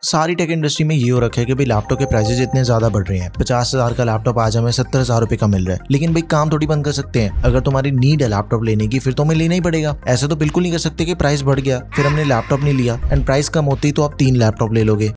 सारी tech industry में ये हो रखा है कि भाई लैपटॉप के प्राइसेस इतने ज्यादा बढ़ रहे हैं। 50,000 का लैपटॉप आज हमें 70,000 रुपए का मिल रहा है, लेकिन भाई काम थोड़ी बंद कर सकते हैं। अगर तुम्हारी नीड है लैपटॉप लेने की, फिर तो हमें लेना ही पड़ेगा। ऐसा तो बिल्कुल नहीं कर सकते कि प्राइस बढ़ गया फिर हमने लैपटॉप नहीं लिया, एंड प्राइस कम होती तो आप 3 लैपटॉप ले लोगे।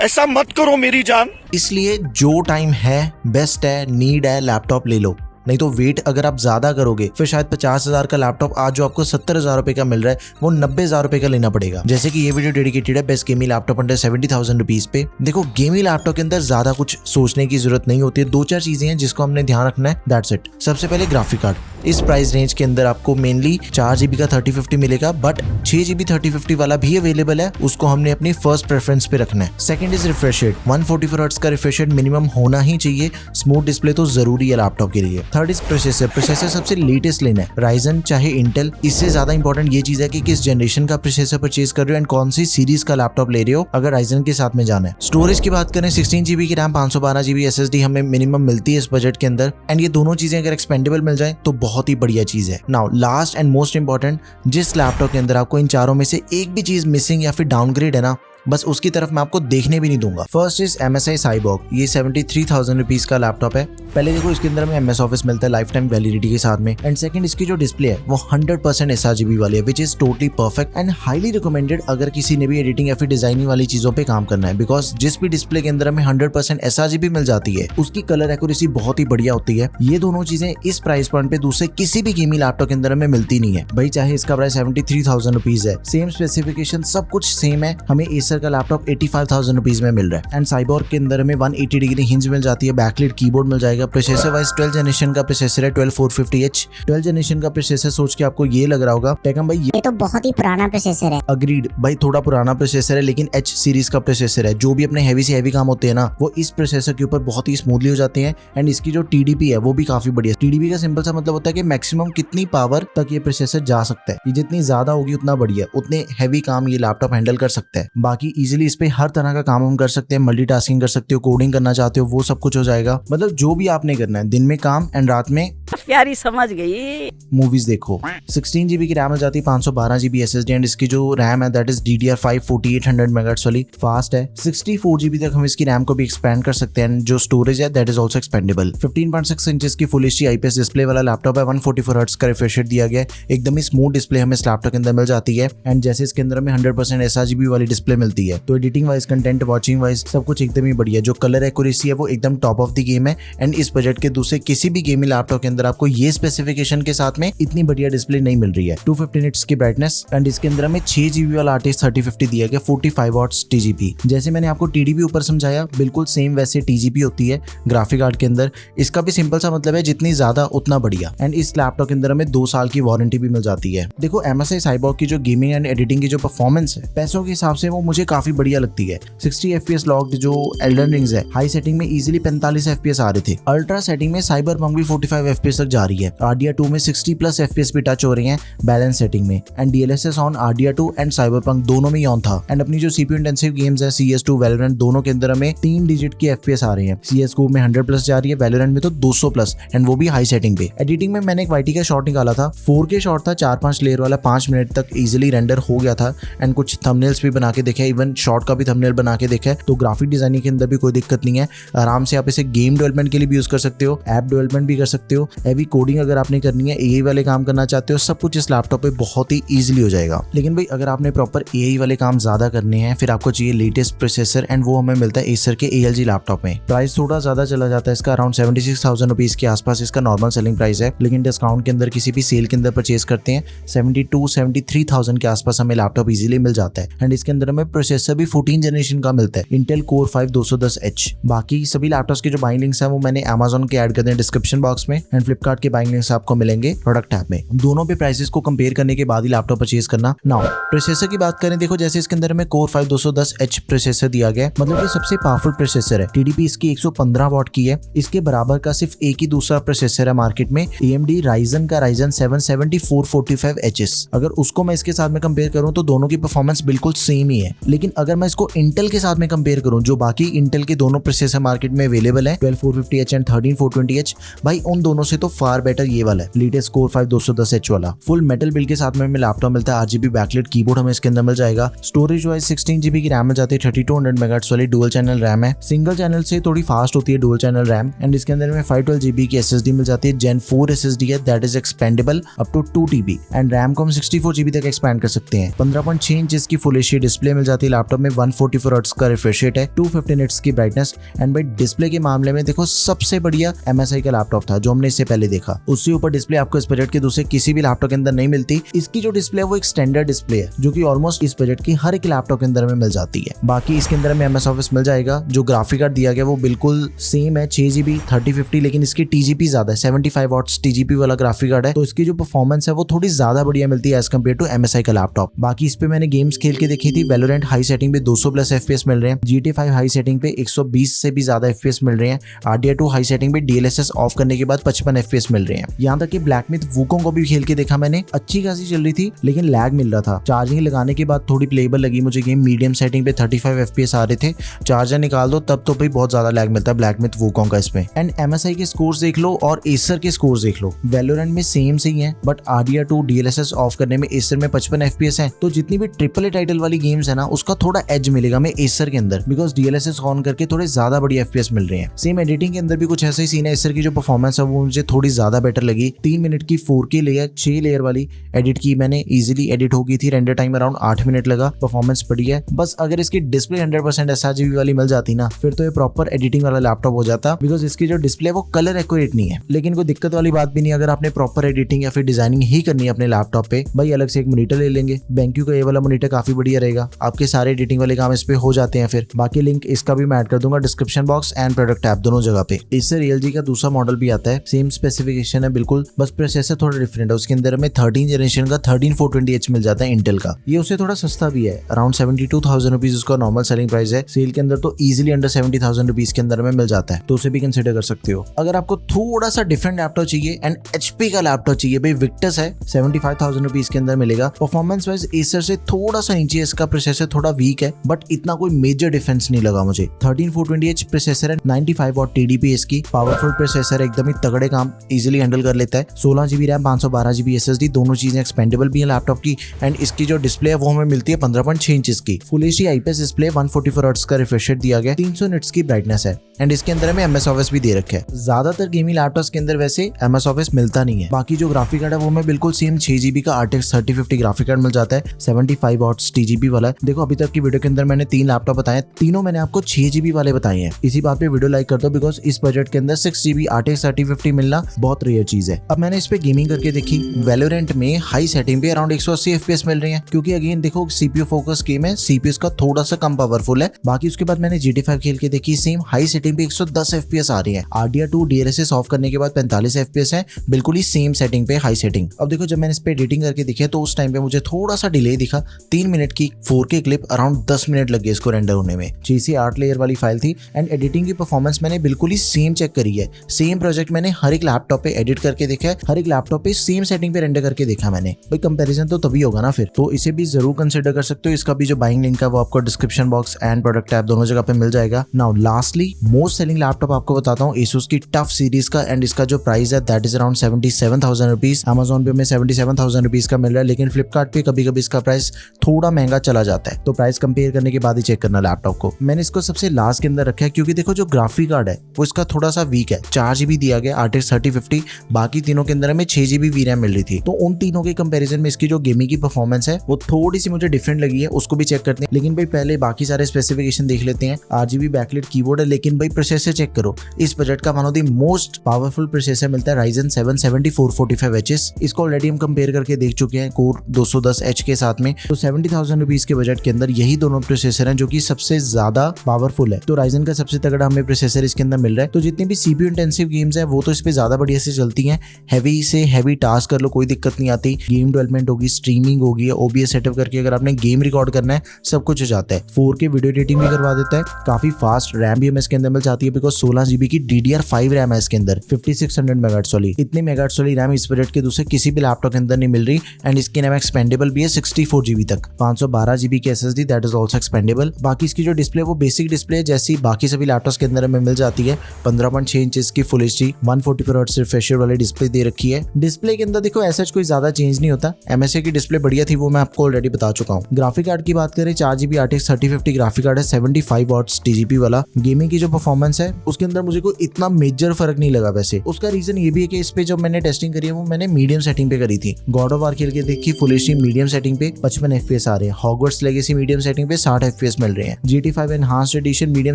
ऐसा मत करो मेरी जान। इसलिए जो टाइम है, बेस्ट है, नीड है, लैपटॉप ले लो। नहीं तो वेट अगर आप ज्यादा करोगे फिर शायद 50,000 का लैपटॉप आज जो आपको 70,000 रुपए का मिल रहा है वो 90,000 रुपए का लेना पड़ेगा। जैसे कि ये वीडियो डेडिकेटेड है best gaming laptop under 70,000 rupees पे। देखो गेमिंग लैपटॉप के अंदर ज्यादा कुछ सोचने की जरूरत नहीं होती है। 2-4 चीजें हैं जिसको हमने ध्यान रखना है, दैट्स इट। सबसे पहले ग्राफिक कार्ड। इस प्राइस रेंज के अंदर आपको मेनली 4GB का 3050 मिलेगा, बट 6GB 3050 वाला भी अवेलेबल है, उसको हमने अपनी फर्स्ट प्रेफरेंस पे रखना है। Second is refresh rate. 144 hertz का रिफ्रेश रेट मिनिमम होना ही चाहिए। स्मूथ डिस्प्ले तो जरूरी है लैपटॉप के लिए। Third is processor. प्रोसेसर सबसे लेटेस्ट लेना है, राइजन चाहे इंटेल। इससे ज्यादा इंपॉर्टेंट ये चीज है कि किस जनरेशन का प्रोसेसर परचेज कर रहे हो एंड कौन सी सीरीज का लैपटॉप ले रहे हो, अगर राइजन के साथ में जाना है। स्टोरेज की बात करें 16GB की रैम, 512GB SSD हमें मिनिमम मिलती है इस बजट के अंदर, एंड ये दोनों चीजें अगर एक्सपेंडेबल मिल जाए तो बहुत ही बढ़िया चीज है। Now last and most important, जिस लैपटॉप के अंदर आपको इन चारों में से एक भी चीज मिसिंग या फिर डाउनग्रेड है ना, बस उसकी तरफ मैं आपको देखने भी नहीं दूंगा। First is MSI cyborg. ये 73,000 रुपीज का लैपटॉप है। पहले देखो इसके अंदर में MS ऑफिस मिलता है लाइफ टाइम वैलिडिटी के साथ में, एंड सेकंड इसकी जो डिस्प्ले है वो 100% sRGB वाली है, which is totally perfect and highly recommended अगर किसी ने भी एडिटिंग या फिर डिजाइनिंग वाली चीजों पे काम करना है, बिकॉज जिस भी डिस्प्ले के अंदर हमें 100% sRGB मिल जाती है उसकी कलर एक्यूरेसी बहुत ही बढ़िया होती है। ये दोनों चीजें इस प्राइस पॉइंट पे दूसरे किसी भी गेमिंग लैपटॉप के अंदर हमें मिलती नहीं है भाई। चाहे इसका प्राइस 73,000 रुपीज है, सेम स्पेसिफिकेशन सब कुछ सेम है, हमें एसर का लैपटॉप 85,000 रुपीज में मिल रहा है। एंड साइबॉर्ग के अंदर हमें 180 डिग्री हिंज मिल जाती है, बैकलिट कीबोर्ड मिल जाएगा। प्रोसेसर वाइज 12 जनरेशन का प्रोसेसर है, 12450H। 12 जनरेशन का प्रोसेसर सोच के आपको ये लग रहा होगा टेकम भाई ये तो बहुत ही पुराना प्रोसेसर है। अग्रीड भाई, थोड़ा पुराना प्रोसेसर है, लेकिन H सीरीज का प्रोसेसर है। जो भी अपने हैवी से हैवी काम होते हैं ना, वो इस प्रोसेसर के ऊपर बहुत ही स्मूथली हो जाते हैं। एंड इसकी जो TDP है वो भी काफी बढ़िया। TDP का सिंपल सा मतलब होता है कि मैक्सिमम कितनी पावर तक ये प्रोसेसर जा सकता है। ये जितनी ज्यादा होगी उतना बढ़िया, उतने हैवी काम ये लैपटॉप हैंडल कर सकता है। बाकी इजिली इस पे हर तरह का काम हम कर सकते हैं, मल्टीटास्किंग कर सकते हो, कोडिंग करना चाहते हो वो सब कुछ हो जाएगा। मतलब जो भी आपने करना है, दिन में काम एंड रात में प्यारी समझ गई मूवीज देखो। 16GB की रैम हो जाती है, 512GB SSD, एंड इसकी जो रैम है दैट इज DDR5 4800 MHz वाली, फास्ट है। 64GB तक हम इसकी रैम को भी एक्सपेंड कर सकते हैं, एंड जो स्टोरेज है that is also expendable. 15.6 inches की फुल HD IPS डिस्प्ले वाला लैपटॉप है। 144 हर्ट्ज का रिफ्रेश रेट दिया गया है। एकदम ही स्मूथ डिस्प्ले हमें इस लैपटॉप के अंदर मिल जाती है, एंड जैसे इसके अंदर हमें 100% sRGB वाली डिस्प्ले मिलती है, तो editing wise, content watching wise सब कुछ एकदम ही बढ़िया। जो कलर एक्यूरेसी है वो एकदम टॉप ऑफ द गेम है, एंड इस बजट के दूसरे किसी भी गेमिंग लैपटॉप के अंदर आपको ये स्पेसिफिकेशन के साथ में इतनी बढ़िया डिस्प्ले नहीं मिल रही है। 250 निट्स की ब्राइटनेस, एंड इसके अंदर हमें 6GB वाला RTX 3050 दिया गया, 45 वॉट्स TGP। जैसे मैंने आपको TDP ऊपर समझाया, बिल्कुल सेम वैसे TGP होती है ग्राफिक कार्ड के अंदर। इसका भी सिंपल सा मतलब है जितनी ज्यादा उतना बढ़िया, एंड इस लैपटॉप के अंदर हमें 2 साल की वारंटी भी मिल जाती है। देखो MSI साइबॉर्ग की जो गेमिंग एंड एडिटिंग की जो परफॉर्मेंस है पैसों के हिसाब से वो मुझे काफी बढ़िया लगती है। 60 FPS लॉक्ड जो एल्डन रिंग्स है, हाई सेटिंग में इजीली 45 FPS आ रहे थे। अल्ट्रा सेटिंग में साइबरपंक भी 45 FPS तक जा रही है। RDR2 में 60+ FPS भी टच हो रही हैं बैलेंस सेटिंग में, and DLSS on RDR2 and cyberpunk दोनों में ही ऑन था। एंड अपनी जो CPU इंटेंसिव गेम्स है CS2 वैलोरेंट, दोनों के अंदर हमें 3 डिजिट की FPS आ रही है। CS:GO में 100+ जा रही है, वैलोरेंट में तो 200+, एंड वो भी हाई सेटिंग पे। एडिटिंग में मैंने एक YT का शॉट निकाला था, 4K शॉट था, 4-5 लेयर वाला, 5 मिनट तक इजिली रेंडर हो गया था, एंड कुछ थंबनेल्स भी बना के देखे, इवन शॉट का भी थंबनेल बना के देखा है। तो ग्राफिक डिजाइनिंग के अंदर भी कोई दिक्कत नहीं है, आराम से आप इसे गेम डेवलपमेंट के लिए भी यूज कर सकते हो, ऐप डेवलपमेंट भी कर सकते हो, हैवी कोडिंग अगर आपने करनी है, AI वाले काम करना चाहते हो, सब कुछ इस लैपटॉप पे बहुत ही इजीली हो जाएगा। लेकिन भाई अगर आपने प्रॉपर AI वाले काम ज्यादा करने हैं, फिर आपको चाहिए लेटेस्ट प्रोसेसर, एंड वो हमें मिलता है एसर के ALG लैपटॉप में। प्राइस थोड़ा ज्यादा चला जाता है इसका, अराउंड 76,000 रुपीज के आसपास इसका नॉर्मल सेलिंग प्राइस है, लेकिन डिस्काउंट के अंदर किसी भी सेल के अंदर परचेज करते हैं 72-73,000 के आसपास हमें लैपटॉप इजीली मिल जाता है। एंड इसके अंदर हमें प्रोसेसर भी 14 जनरेशन का मिलता है, इंटेल Core 5 210H। बाकी सभी लैपटॉप्स के जो बाइंग लिंक्स है वो मैंने Amazon के ऐड कर दें डिस्क्रिप्शन बॉक्स में, एंड फ्लिपकार्ट के बाइंग लिंक्स आपको मिलेंगे प्रोडक्ट टैब में। दोनों पे प्राइसेस को कंपेयर करने के बाद ही लैपटॉप परचेज करना। नाउ प्रोसेसर की बात करें, देखो जैसे इसके अंदर हमें Core 5 210H प्रोसेसर दिया गया है, मतलब ये सबसे पावरफुल प्रोसेसर है। TDP इसकी 115 वॉट की है। इसके बराबर का सिर्फ एक ही दूसरा प्रोसेसर है मार्केट में, AMD Ryzen का Ryzen 7 7445HS। अगर उसको मैं इसके साथ में कंपेयर करूं तो दोनों की परफॉर्मेंस बिल्कुल सेम ही है। लेकिन अगर मैं इसको इंटेल के साथ में कंपेयर करूं, जो बाकी इंटेल के दोनों प्रोसेसर मार्केट में अवेलेबल है 12450H एंड 13420H, भाई उन दोनों से तो फार बेटर ये वाला है लेटेस्ट कोर 5 210H वाला। फुल मेटल बिल्ड के साथ में हमें लैपटॉप मिलता है, RGB बैकलाइट कीबोर्ड हमें इसके अंदर मिल जाएगा। स्टोरेज वाइज 16GB की रैम मिल जाती है, 3200 मेगाहर्ट्ज वाली डुअल चैनल रैम है, सिंगल चैनल से थोड़ी फास्ट होती है डुअल चैनल रैम। एंड इसके अंदर में 512GB की SSD मिल जाती है, Gen 4 SSD है, that is expandable up to 2TB। And RAM को हम 64GB तक एक्सपैंड कर सकते हैं। 15.6 इंच की फुल HD डिस्प्ले मिल जाती है लैपटॉप में, 144 हर्ट्ज का रिफ्रेश रेट है, 215 निट्स की ब्राइटनेस। एंड भाई डिस्प्ले के मामले में देखो सबसे बढ़िया MSI का लैपटॉप था जो हमने इससे पहले देखा, उससे ऊपर डिस्प्ले आपको इस बजट के दूसरे किसी भी लैपटॉप के अंदर नहीं मिलती। इसकी जो डिस्प्ले है वो एक स्टैंडर्ड डिस्प्ले है जो कि ऑलमोस्ट इस बजट की हर एक लैपटॉप के अंदर में मिल जाती है। बाकी इसके अंदर में MS Office मिल जाएगा, जो ग्राफिक कार्ड दिया गया वो बिल्कुल सेम है 6GB 3050, लेकिन इसकी TGP ज्यादा है, 75 वॉट्स TGP वाला ग्राफिक कार्ड है, तो इसकी जो परफॉर्मेंस है वो थोड़ी ज्यादा बढ़िया मिलती है एज कम्पेयर टू MSI का लैपटॉप। बाकी इस पे मैंने गेम्स खेल के देखी थी, वैलोरेंट हाई सेटिंग पे 200+ FPS मिल रहे हैं, GTA 5 हाई सेटिंग पे 120 से भी ज्यादा FPS मिल रहे हैं, RDR2 हाई सेटिंग पे DLSS ऑफ करने के बाद 55 FPS मिल रहे हैं। यहाँ तक कि ब्लैक मिथ वुकोंग को भी खेल के देखा मैंने, अच्छी खासी चल रही थी लेकिन लैग मिल रहा था। चार्जिंग लगाने के बाद थोड़ी प्लेएबल लगी मुझे गेम, मीडियम सेटिंग पे 35 FPS आ रहे थे, चार्जर निकाल दो तब तो भाई बहुत ज्यादा लैग मिलता है ब्लैक मिथ वुकोंग का इसमें। एंड MSI के स्कोर्स देख लो और एसर के स्कोर्स देख लो, वैलोरेंट में सेम से ही है, बट RDR2 DLSS ऑफ करने में एसर में 55 FPS है, तो जितनी भी AAA टाइटल वाली गेम्स है ना उसका थोड़ा एज मिलेगा मैं एसर के अंदर, बिकॉज DLSS ऑन करके थोड़े ज्यादा बड़ी FPS मिल रहे हैं। सेम एडिटिंग के अंदर भी कुछ ऐसा ही सीन है, एसर की जो परफॉर्मेंस है वो मुझे थोड़ी ज्यादा बेटर लगी। 3 मिनट की 4K लेयर 6 लेयर वाली एडिट की मैंने, इजीली एडिट हो गई थी, रेंडर टाइम अराउंड 8 मिनट लगा, परफॉर्मेंस बढ़िया है। बस अगर इसकी डिस्प्ले 100% sRGB वाली मिल जाती ना फिर तो ये प्रॉपर एडिटिंग वाला लैपटॉप हो जाता, बिकॉज इसकी जो डिस्प्ले है वो कलर एक्यूरेट नहीं है। लेकिन कोई दिक्कत वाली बात भी नहीं, अगर आपने प्रॉपर एडिटिंग या फिर डिजाइनिंग ही करनी है अपने लैपटॉप पे, भाई अलग से एक मॉनिटर ले लेंगे, BenQ का ये वाला मॉनिटर काफी बढ़िया रहेगा, आपके सारे एडिटिंग वाले काम इस पे हो जाते हैं। फिर बाकी लिंक इसका भी मैं ऐड कर दूंगा description box and product tab दोनों जगह पे। इससे Realg का दूसरा मॉडल भी आता है, सेम स्पेसिफिकेशन है बिल्कुल, बस प्रोसेसर थोड़ा डिफरेंट है, उसके अंदर में 13 जनरेशन का 13420H मिल जाता है इंटेल का, ये उससे थोड़ा सस्ता भी है, अराउंड 72,000 रुपीज उसका नॉर्मल सेलिंग प्राइस है, सेल के अंदर तो इजीली अंडर 70,000 रुपीज के अंदर में मिल जाता है, तो उसे भी कंसिडर कर सकते हो। अगर आपको थोड़ा सा डिफरेंट लैपटॉप चाहिए एंड HP का लैपटॉप चाहिए, भाई विक्टस है 75,000 रुपीज के अंदर मिलेगा, परफॉर्मेंस वाइज एसर से थोड़ा सा नीचे, इसका प्रोसेसर थोड़ा वीक है बट इतना कोई मेजर डिफरेंस नहीं लगा मुझे। 13420H प्रोसेसर है, 95 वॉट TDP इसकी, पावरफुल प्रोसेसर, एकदम ही तगड़े काम इजीली हैंडल कर लेता है, 16GB रैम 512GB SSD, दोनों चीजें एक्सपेंडेबल भी है लैपटॉप की। एंड इसकी जो डिस्प्ले है वो हमें मिलती है 15.6 इंच की, full HD IPS display, 144 hertz का रिफ्रेश रेट दिया गया, 300 निट्स की ब्राइटनेस है, एंड इसके अंदर हमें MS Office भी दे रखा है। ज्यादातर गेमिंग लैपटॉप्स के अंदर वैसे MS Office मिलता नहीं है। बाकी जो ग्राफिक कार्ड है वो हमें बिल्कुल सेम 6GB का RTX 3050 ग्राफिक कार्ड मिल जाता है, 75 वॉट्स TGP वाला है। देखो अभी तक की वीडियो के अंदर मैंने 3 लैपटॉप बताए, तीनों मैंने आपको 6GB वाले बताए हैं। इसी बात पे वीडियो लाइक कर दो, बिकॉज इस बजट के अंदर 6GB RTX 3050 मिलना बहुत रेयर चीज है। अब मैंने इस पे गेमिंग करके देखी, वैलोरेंट में हाई सेटिंग पे अराउंड 180 FPS मिल रही है, क्योंकि अगेन देखो CPU फोकस गेम है, CPU इसका थोड़ा सा कम पावरफुल है। बाकी उसके बाद मैंने GTA 5 खेल के देखी, सेम हाई सेटिंग पे 110 FPS आ रही है, RDR2 DLSS ऑफ करने के बाद 45 FPS है, बिल्कुल ही सेम सेटिंग पे हाई सेटिंग। अब देखो जब मैंने इस पे एडिटिंग करके देखी तो उस टाइम पे मुझे थोड़ा सा डिले दिखा, 3 मिनट की 4K क्लिप अराउंड 10 मिनट लगे इसको रेंडर होने में, 6 से 8 लेयर वाली फाइल थी। एंड एडिटिंग की परफॉर्मेंस मैंने बिल्कुल ही सेम चेक करी है, सेम प्रोजेक्ट मैंने हर एक लैपटॉप पे एडिट करके देखा है, हर एक लैपटॉप पे सेम सेटिंग पे रेंडर करके देखा मैंने, भाई कंपैरिजन तो तभी होगा ना फिर, तो इसे भी जरूर कंसिडर कर सकते हो। इसका भी जो बाइंग लिंक है वो आपको description box and product tab दोनों जगह पे मिल जाएगा। Now lastly most selling laptop आपको बताता हूँ Asus की टफ सीरीज का, एंड इसका जो प्राइस है that is around 77,000 rupees. Amazon पे हमें 77,000 रुपीज का मिल रहा है, लेकिन फ्लिपकार्ट पे कभी कभी इसका प्राइस थोड़ा महंगा चला जाता है, तो प्राइस कंपेयर करने के बाद ही चेक करना लैपटॉप को। मैंने इसको सबसे लास्ट के अंदर रखा है, क्योंकि देखो जो ग्राफिक कार्ड है वो इसका थोड़ा सा वीक है, 4GB दिया गया RTX 3050, बाकी तीनों के अंदर हमें 6GB VRAM मिल रही थी, तो उन तीनों के कंपैरिजन में इसकी जो गेमिंग की परफॉर्मेंस है वो थोड़ी सी मुझे डिफरेंट लगी है, उसको भी चेक करते हैं। लेकिन भाई पहले बाकी सारे स्पेसिफिकेशन देख लेते हैं। RGB बैकलाइट कीबोर्ड है, लेकिन भाई प्रोसेसर चेक करो, इस बजट का one of the most powerful processor मिलता है Ryzen 7 7445Hs। इसको ऑलरेडी हम कंपेयर करके देख चुके हैं कोर 210H के साथ में, तो 70,000 रुपीज के बजट के अंदर यही दोनों प्रोसेसर हैं जो कि सबसे ज्यादा पावरफुल है। तो Ryzen का सबसे तगड़ा हमें प्रोसेसर इसके अंदर मिल रहा है, तो जितनी भी CPU इंटेंसिव गेम्स है वो तो इस पे ज्यादा बढ़िया से चलती हैं, हैवी से हैवी टास्क कर लो कोई दिक्कत नहीं आती, गेम डेवलपमेंट होगी, स्ट्रीमिंग होगी, OBS सेटअप करके अगर आपने गेम रिकॉर्ड करना है सब कुछ हो जाता है, 4K वीडियो एडिटिंग भी करवा देता है, काफी फास्ट रैम भी हमें इसके अंदर मिल जाती है, बिकॉज 16GB की DDR5 रैम है इसके अंदर, 5600 मेगाहर्ट्ज वाली। इतने मेगाहर्ट्ज वाली रैम इस बजट के दूसरे किसी भी लैपटॉप के अंदर नहीं मिल रही, एंड इसकी रैम एक्सपेंडेबल भी है 64GB तक, 512GB की SSD that is also expendable. बाकी इसकी जो डिस्प्ले वो बेसिक डिस्प्ले जैसी बाकी सभी लैपटॉप्स के अंदर हमें मिल जाती है। 15.6 इंचेस की फुल HD 144 हर्ट्ज रिफ्रेशर वाली डिस्प्ले दे रखी है। डिस्प्ले के अंदर देखो ऐसा कोई ज्यादा चेंज नहीं होता। MSI की डिस्प्ले बढ़िया थी, वो मैं आपको ऑलरेडी बता चुका हूँ। ग्राफिक कार्ड की बात करें 4GB RTX 3050 ग्राफिक कार्ड है, 75 वॉट्स TGP वाला। गेमिंग की जो परफॉर्मेंस है उसके अंदर मुझे कोई इतना मेजर फर्क नहीं लगा। वैसे उसका रीजन ये भी है कि इस पे जब मैंने टेस्टिंग करी है वो मैंने मीडियम सेटिंग पे करी थी। गॉड ऑफ वार खेल के देखी फुल HD मीडियम सेटिंग पे 55 FPS आ रहे हैं। हॉगवर्ट्स लेगेसी मीडियम सेटिंग पे 60 FPS मिल रहे हैं। GT5 enhanced addition medium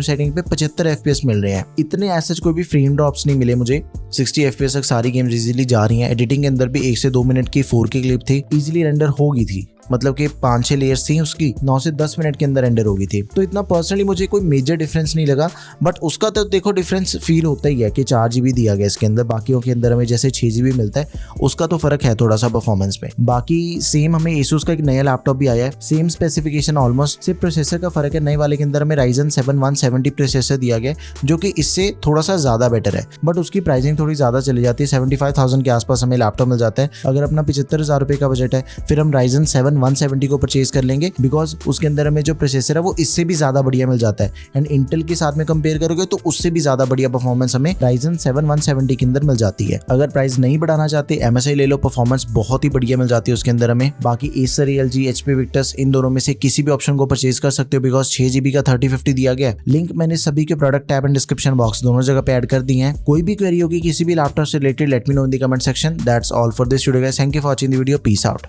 setting पे 75 FPS मिल रहे हैं। इतने ऐसे कोई भी फ्रेम ड्रॉप्स नहीं मिले मुझे। 60 FPS तक सारी गेम्स इजीली जा रही हैं। एडिटिंग के अंदर भी 1 से 2 मिनट की 4K क्लिप थी, इजीली रेंडर हो गई थी। मतलब कि 5-6 लेयर्स थी उसकी, 9 से 10 मिनट के अंदर रेंडर हो गई थी। तो इतना पर्सनली मुझे कोई मेजर डिफरेंस नहीं लगा। बट उसका तो देखो डिफरेंस फील होता ही है कि 4GB दिया गया इसके अंदर, बाकियों के अंदर हमें जैसे 6GB मिलता है, उसका तो फर्क है थोड़ा सा परफॉर्मेंस में। बाकी सेम हमें Asus का एक नया लैपटॉप भी आया है, सेम स्पेसिफिकेशन ऑलमोस्ट, सिर्फ प्रोसेसर का फर्क है। नए वाले के अंदर हमें Ryzen 7 170 प्रोसेसर दिया गया जो कि इससे थोड़ा सा ज्यादा बेटर है, बट उसकी प्राइसिंग थोड़ी ज्यादा चली जाती है। 75,000 के आसपास हमें लैपटॉप मिल जाता है। अगर अपना 75,000 रुपए का बजट है फिर हम Ryzen 7 170 को परचेज कर लेंगे, बिकॉज उसके अंदर हमें जो प्रोसेसर है वो इससे भी ज्यादा बढ़िया मिल जाता है। एंड इंटेल के साथ में कंपेयर करोगे तो उससे भी ज्यादा बढ़िया परफॉर्मेंस हमें Ryzen 7 170 के अंदर मिल जाती है। अगर प्राइस नहीं बढ़ाना चाहते MSI ले लो, परफॉर्मेंस बहुत ही बढ़िया मिल जाती है उसके अंदर हमें। बाकी Acer, LG, HP Victus इन दोनों में से किसी भी ऑप्शन को परचेज कर सकते हो, बिकॉज 6GB का 3050 दिया गया। लिंक मैंने सभी के product tab and description box दोनों जगह पे ऐड कर दिए हैं। कोई भी क्वेरी होगी किसी भी लैपटॉप से related, let me know in the comment section. That's all for this video guys, thank you for watching the video, peace out.